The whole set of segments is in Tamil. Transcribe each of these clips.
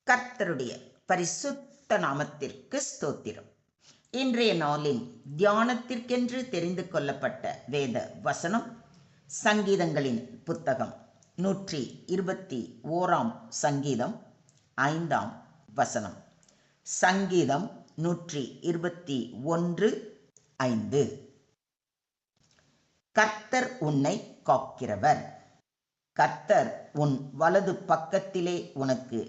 கர்த்தருடைய பரிசுத்த நாமத்திற்கு ஸ்தோத்திரம். இன்றைய நாளின் தியானத்திற்கென்று தெரிந்து கொள்ளப்பட்ட வேத வசனம் சங்கீதங்களின் புத்தகம் 121 சங்கீதம் 5 வசனம். சங்கீதம் 121:5. கர்த்தர் உன்னை காக்கிறவர். கர்த்தர் உன் வலது பக்கத்திலே உனக்கு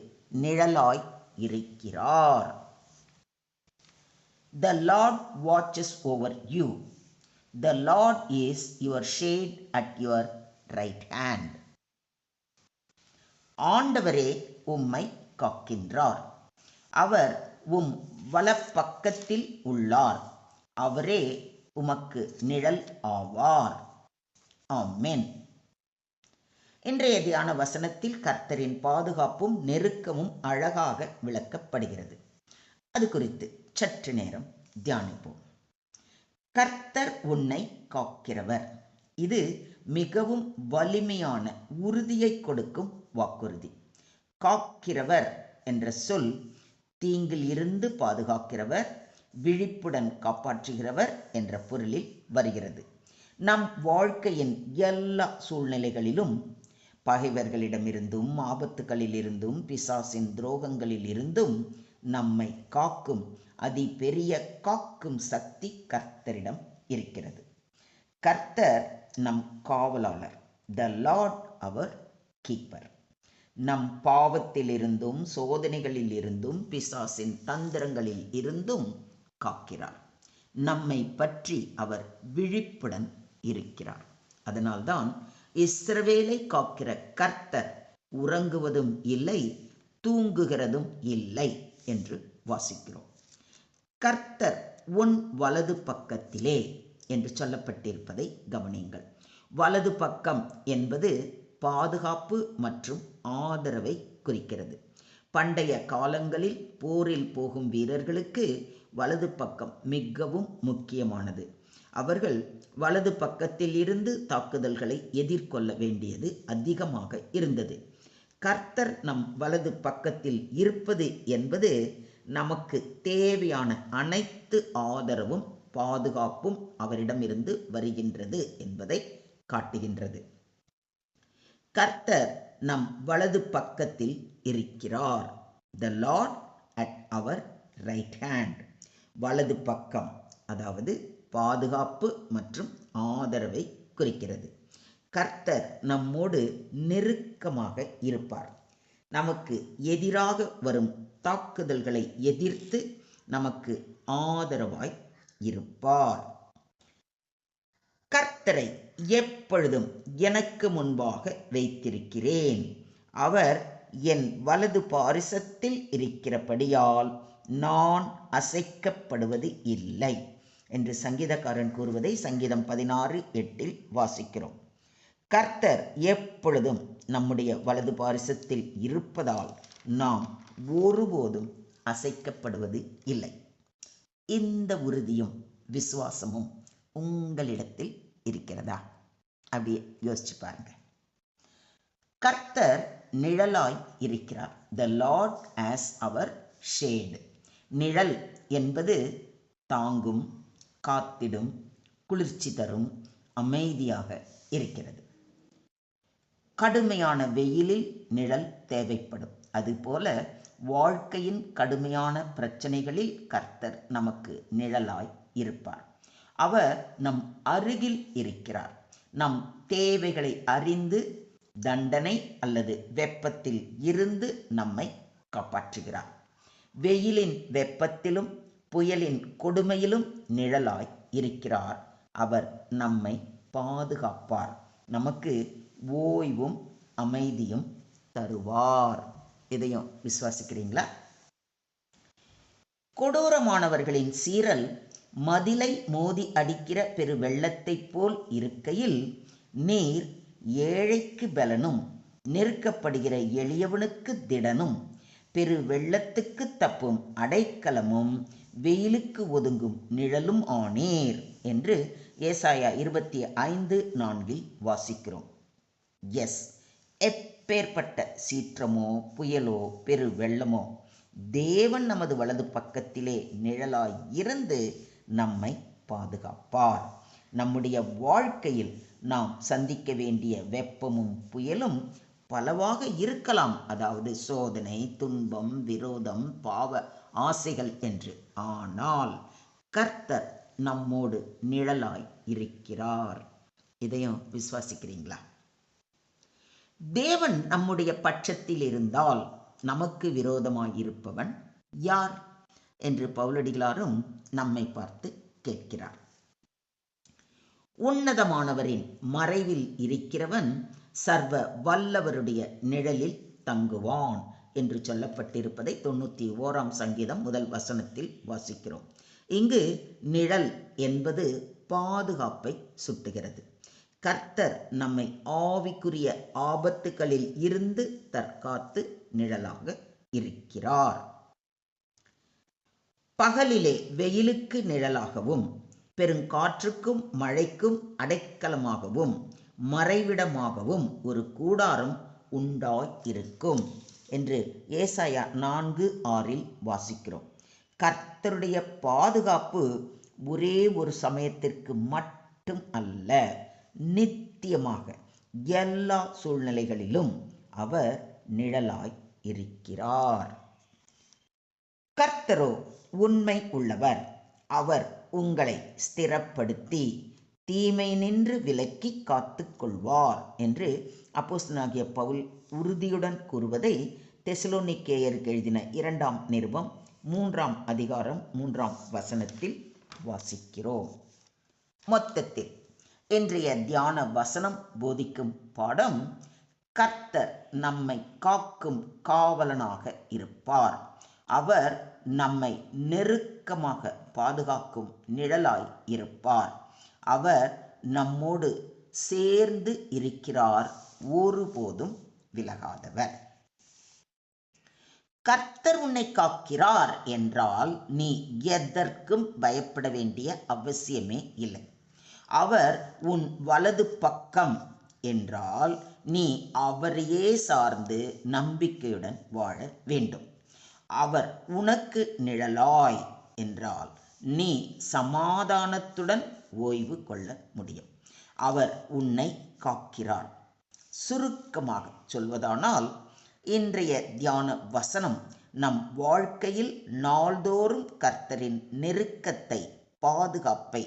நிழலாய் இருக்கிறார். The Lord watches over you. The Lord is your shade at your right hand. ஆண்டவரே உம்மை காக்கின்றார். அவர் உம் வலப்பக்கத்தில் உள்ளார். அவரே உமக்கு நிழல் ஆவார். ஆமென். இன்றைய தியான வசனத்தில் கர்த்தரின் பாதுகாப்பும் நெருக்கமும் அழகாக விளக்கப்படுகிறது. அது குறித்து சற்று நேரம் தியானிப்போம். கர்த்தர் உன்னை காக்கிறவர். இது மிகவும் வலிமையான உறுதியை கொடுக்கும் வாக்குறுதி. காக்கிறவர் என்ற சொல் தீங்கில் இருந்து பாதுகாக்கிறவர், விழிப்புடன் காப்பாற்றுகிறவர் என்ற பொருளில் வருகிறது. நம் வாழ்க்கையின் எல்லா சூழ்நிலைகளிலும் பகைவர்களிடமிருந்தும் ஆபத்துகளிலிருந்தும் பிசாசின் துரோகங்களில் இருந்தும் நம்மை காக்கும் அதிபெரிய காக்கும் சக்தி கர்த்தரிடம் இருக்கிறது. கர்த்தர் நம் காவலாளர். த லார்ட் அவர் கீப்பர். நம் பாவத்திலிருந்தும் சோதனைகளில் இருந்தும் பிசாசின் தந்திரங்களில் இருந்தும் காக்கிறார். நம்மை பற்றி அவர் விழிப்புடன் இருக்கிறார். அதனால்தான் இஸ்ரவேலை காக்கிற கர்த்தர் உறங்குவதும் இல்லை, தூங்குகிறதும் இல்லை என்று வாசிக்கிறோம். கர்த்தர் உன் வலது பக்கத்திலே என்று சொல்லப்பட்டிருப்பதை கவனியுங்கள். வலது பக்கம் என்பது பாதுகாப்பு மற்றும் ஆதரவை குறிக்கிறது. பண்டைய காலங்களில் போரில் போகும் வீரர்களுக்கு வலது பக்கம் மிகவும் முக்கியமானது. அவர்கள் வலது பக்கத்தில் இருந்து தாக்குதல்களை எதிர்கொள்ள வேண்டியது அதிகமாக இருந்தது. கர்த்தர் நம் வலது பக்கத்தில் இருப்பது என்பது நமக்கு தேவையான அனைத்து ஆதரவும் பாதுகாப்பும் அவரிடமிருந்து வருகின்றது என்பதை காட்டுகின்றது. கர்த்தர் நம் வலது பக்கத்தில் இருக்கிறார். The Lord at our right hand. வலது பக்கம் அதாவது பாதுகாப்பு மற்றும் ஆதரவை குறிக்கிறது. கர்த்தர் நம்மோடு நெருக்கமாக இருப்பார். நமக்கு எதிராக வரும் தாக்குதல்களை எதிர்த்து நமக்கு ஆதரவாய் இருப்பார். கர்த்தரை எப்பொழுதும் எனக்கு முன்பாக வைத்திருக்கிறேன். அவர் என் வலது பாரிசத்தில் இருக்கிறபடியால் நான் அசைக்கப்படுவது இல்லை என்று சங்கீதக்காரன் கூறுவதை சங்கீதம் 16:8 வாசிக்கிறோம். கர்த்தர் எப்பொழுதும் நம்முடைய வலது பாரிசத்தில் இருப்பதால் நாம் ஒருபோதும் அசைக்கப்படுவது இல்லை. இந்த உறுதியும் விசுவாசமும் உங்களிடத்தில் இருக்கிறதா? அப்படியே யோசிச்சு பாருங்க. கர்த்தர் நிழலாய் இருக்கிறார். The Lord as our shade. நிழல் என்பது தாங்கும், காத்திடும், குளிர்ச்சி தரும், அமைதியாக இருக்கிறது. கடுமையான வெயிலில் நிழல் தேவைப்படும். அதுபோல வாழ்க்கையின் கடுமையான பிரச்சனைகளில் கர்த்தர் நமக்கு நிழலாய் இருப்பார். அவர் நம் அருகில் இருக்கிறார். நம் தேவைகளை அறிந்து தண்டனை அல்லது வெப்பத்தில் இருந்து நம்மை காப்பாற்றுகிறார். வெயிலின் வெப்பத்திலும் புயலின் கொடுமையிலும் நிழலாய் இருக்கிறார். அவர் நம்மை பாதுகாப்பார். நமக்கு ஓய்வும் அமைதியும் தருவார். இதையும் விசுவாசிக்கிறீங்களா? கொடூரமானவர்களின் சீறல் மதிலை மோதி அடிக்கிற பெரு வெள்ளத்தைப் போல் இருக்கையில் நீர் ஏழைக்கு பலனும் நெருக்கப்படுகிற எளியவனுக்கு திடனும் பெரு வெள்ளத்துக்கு தப்பும் அடைக்கலமும் வெயிலுக்கு ஒதுங்கும் நிழலும் ஆனீர் என்று ஏசாயா 25:4 வாசிக்கிறோம். எஸ், எப்பேற்பட்ட சீற்றமோ புயலோ பெரு வெள்ளமோ தேவன் நமது வலது பக்கத்திலே நிழலாய் இருந்து நம்மை பாதுகாப்பார். நம்முடைய வாழ்க்கையில் நாம் சந்திக்க வேண்டிய வெப்பமும் புயலும் பலவாக இருக்கலாம். அதாவது சோதனை, துன்பம், விரோதம், பாவ ஆசைகள் என்று. ஆனால் கர்த்தர் நம்மோடு நிழலாய் இருக்கிறார். இதையும் விசுவாசிக்கிறீங்களா? தேவன் நம்முடைய பட்சத்தில் இருந்தால் நமக்கு விரோதமாய் இருப்பவன் யார் என்று பவுலடிகளாரும் நம்மை பார்த்து கேட்கிறார். உன்னதமானவரின் மறைவில் இருக்கிறவன் சர்வ வல்லவருடைய நிழலில் தங்குவான் என்று சொல்லப்பட்டிருப்பதை 91ஆம் சங்கீதம் 1 வசனத்தில் வாசிக்கிறோம். இங்கு நிழல் என்பது பாதுகாப்பை சுட்டுகிறது. கர்த்தர் நம்மை ஆவிக்குரிய ஆபத்துகளில் இருந்து தற்காத்து நிழலாக இருக்கிறார். பகலிலே வெயிலுக்கு நிழலாகவும் பெருங்காற்றுக்கும் மழைக்கும் அடைக்கலமாகவும் மறைவிடமாகவும் ஒரு கூடாரம் உண்டாயிருக்கும் என்று ஏசாயா 4:6 வாசிக்கிறோம். கர்த்தருடைய பாதுகாப்பு ஒரே ஒரு சமயத்திற்கு மட்டும் அல்ல, நித்தியமாக எல்லா சூழ்நிலைகளிலும் அவர் நிழலாய் இருக்கிறார். கர்த்தரோ உண்மை உள்ளவர், அவர் உங்களை ஸ்திரப்படுத்தி தீமை நின்று விலக்கி காத்து கொள்வார் என்று அப்போஸ்தலனாகிய பவுல் உறுதியுடன் கூறுவதை தெசலோனிக்கேயருக்கு எழுதின 2ஆம் நிருபம் 3ஆம் அதிகாரம் 3ஆம் வசனத்தில் வாசிக்கிறோம். மொத்தத்தில் இன்றைய தியான வசனம் போதிக்கும் பாடம், கர்த்தர் நம்மை காக்கும் காவலனாக இருப்பார். அவர் நம்மை நெருக்கமாக பாதுகாக்கும் நிழலாய் இருப்பார். அவர் நம்மோடு சேர்ந்து இருக்கிறார், ஒருபோதும் விலகாதவர். கர்த்தர் உன்னை காக்கிறார் என்றால் நீ எதற்கும் பயப்பட வேண்டிய அவசியமே இல்லை. அவர் உன் வலது பக்கம் என்றால் நீ அவரையே சார்ந்து நம்பிக்கையுடன் வாழ வேண்டும். அவர் உனக்கு நிழலாய் என்றால் நீ சமாதானத்துடன் ஓய்வு கொள்ள முடியும். அவர் உன்னை காக்கிறார். சுருக்கமாக சொல்வதானால், இன்றைய தியான வசனம் நம் வாழ்க்கையில் நாள்தோறும் கர்த்தரின் நெருக்கத்தை, பாதுகாப்பை,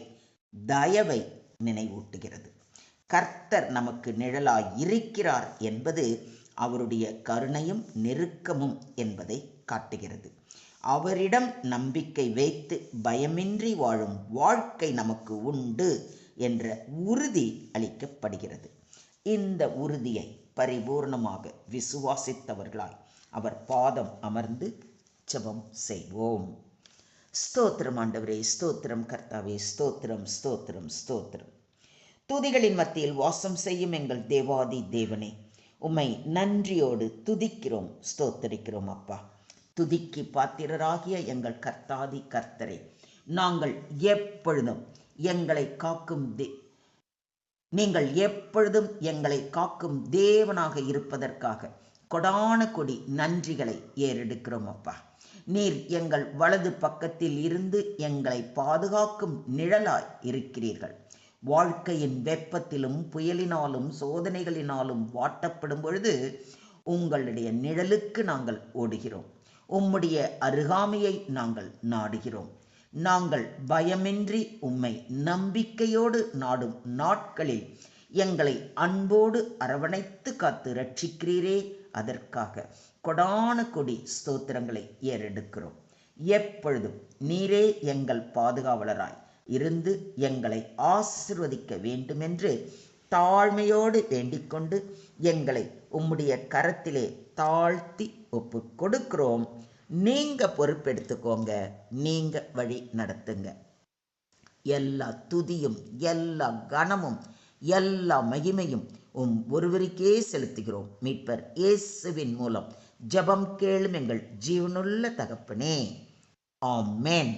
தயவை நினைவூட்டுகிறது. கர்த்தர் நமக்கு நிழலாய் இருக்கிறார் என்பது அவருடைய கருணையும் நெருக்கமும் என்பதை காட்டுகிறது. அவரிடம் நம்பிக்கை வைத்து பயமின்றி வாழும் வாழ்க்கை நமக்கு உண்டு என்ற உறுதி அளிக்கப்படுகிறது. இந்த உறுதியை பரிபூர்ணமாக விசுவாசித்தவர்களாய் அவர் பாதம் அமர்ந்து ஜெபம் செய்வோம். ஸ்தோத்திரம் ஆண்டவரே, ஸ்தோத்திரம் கர்த்தாவே, ஸ்தோத்திரம் ஸ்தோத்திரம் ஸ்தோத்திரம். துதிகளின் மத்தியில் வாசம் செய்யும் எங்கள் தேவாதி தேவனே, உம்மை நன்றியோடு துதிக்கிறோம், ஸ்தோத்தரிக்கிறோம் அப்பா. துதிக்கு பாத்திரராகிய எங்கள் கர்த்தாதி கர்த்தரே, நாங்கள் எப்பொழுதும் எங்களை காக்கும் நீங்கள் எப்பொழுதும் எங்களை காக்கும் தேவனாக இருப்பதற்காக கொடான கொடி நன்றிகளை ஏறெடுக்கிறோம் அப்பா. நீர் எங்கள் வலது பக்கத்தில் இருந்து எங்களை பாதுகாக்கும் நிழலாய் இருக்கிறீர்கள். வாழ்க்கையின் வெப்பத்திலும் புயலினாலும் சோதனைகளினாலும் வாட்டப்படும் பொழுது உங்களுடைய நிழலுக்கு நாங்கள் ஓடுகிறோம். உம்முடைய அருகாமையை நாங்கள் நாடுகிறோம். நாங்கள் பயமின்றி உம்மை நம்பிக்கையோடு நாடும் நாட்களில் எங்களை அன்போடு அரவணைத்து காத்து ரட்சிக்கிறீரே, அதற்காக கொடான கொடி ஸ்தோத்திரங்களை ஏறெடுக்கிறோம். எப்பொழுதும் நீரே எங்கள் பாதுகாவலராய் இருந்து எங்களை ஆசீர்வதிக்க வேண்டுமென்று தாழ்மையோடு வேண்டிக்கொண்டு எங்களை உம்முடைய கரத்திலே தாழ்த்தி ஒப்பு கொடுக்கிறோம். நீங்க பொறுப்பெடுத்துக்கோங்க, நீங்க வழி நடத்துங்க. எல்லா துதியும் எல்லா கனமும் எல்லா மகிமையும் ஒருவருக்கே செலுத்துகிறோம். மீட்பர் இயேசுவின் மூலம் ஜெபம் கேளும் எங்கள் ஜீவனுள்ள தகப்பனே, ஆமென்.